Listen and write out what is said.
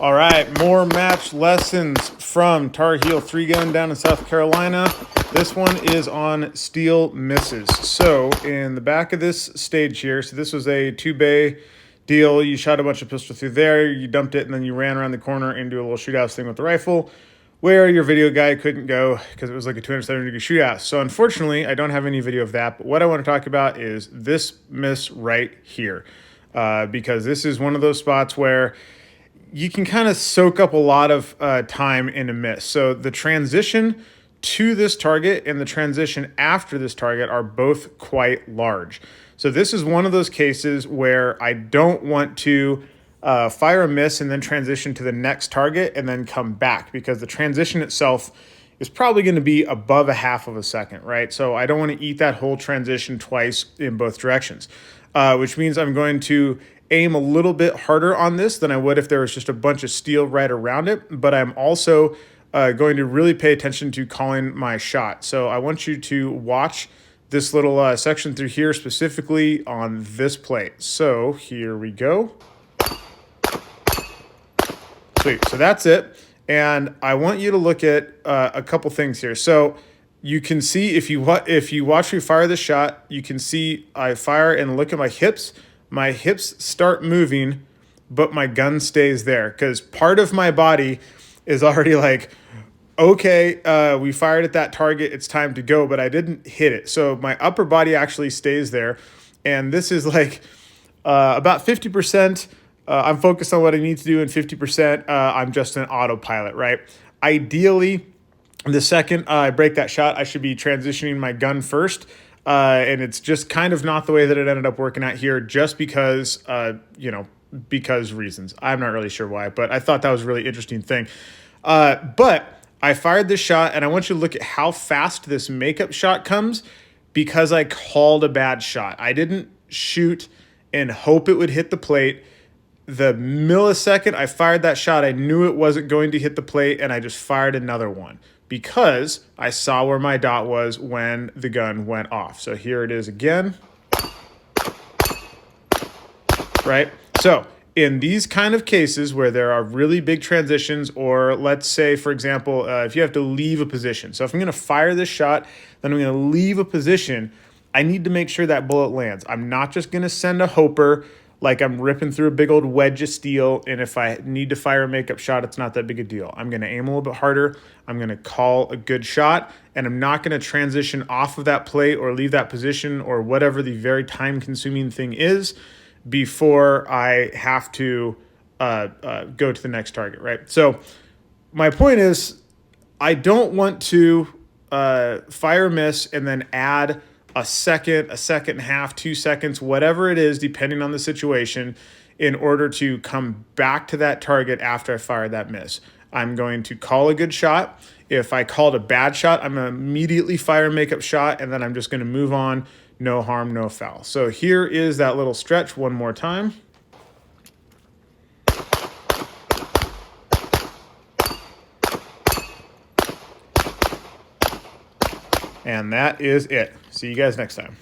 All right, more match lessons from Tar Heel 3-gun down in South Carolina. This one is on steel misses. So in the back of this stage here, so this was a 2-bay deal. You shot a bunch of pistol through there, you dumped it, and then you ran around the corner and do a little shootout thing with the rifle, where your video guy couldn't go because it was like a 270-degree shootout. So unfortunately, I don't have any video of that. But what I want to talk about is this miss right here, because this is one of those spots where you can kind of soak up a lot of time in a miss. So the transition to this target and the transition after this target are both quite large. So this is one of those cases where I don't want to fire a miss and then transition to the next target and then come back, because the transition itself is probably going to be above a half of a second, right? So I don't want to eat that whole transition twice in both directions, which means I'm going to aim a little bit harder on this than I would if there was just a bunch of steel right around it. But I'm also going to really pay attention to calling my shot. So I want you to watch this little section through here, specifically on this plate. So here we go. Sweet, so that's it. And I want you to look at a couple things here. So you can see if you watch me fire the shot, you can see I fire and look at my hips. My hips start moving, but my gun stays there, because part of my body is already like, okay, we fired at that target, it's time to go, but I didn't hit it. So my upper body actually stays there. And this is like about 50%. I'm focused on what I need to do, and 50% I'm just an autopilot, right? Ideally, the second I break that shot, I should be transitioning my gun first. And it's just kind of not the way that it ended up working out here, just because, because reasons. I'm not really sure why, but I thought that was a really interesting thing. But I fired this shot, and I want you to look at how fast this makeup shot comes, because I called a bad shot. I didn't shoot and hope it would hit the plate. The millisecond I fired that shot, I knew it wasn't going to hit the plate, and I just fired another one, because I saw where my dot was when the gun went off. So here it is again, right? So in these kind of cases where there are really big transitions, or let's say, for example, if you have to leave a position. So if I'm going to fire this shot, then I'm going to leave a position, I need to make sure that bullet lands. I'm not just going to send a hoper like I'm ripping through a big old wedge of steel, and if I need to fire a makeup shot, it's not that big a deal. I'm going to aim a little bit harder. I'm going to call a good shot, and I'm not going to transition off of that plate or leave that position or whatever the very time-consuming thing is before I have to go to the next target, right? So my point is, I don't want to fire a miss and then add a second and a half, 2 seconds, whatever it is, depending on the situation, in order to come back to that target after I fire that miss. I'm going to call a good shot. If I called a bad shot, I'm going to immediately fire a makeup shot, and then I'm just going to move on. No harm, no foul. So here is that little stretch one more time. And that is it. See you guys next time.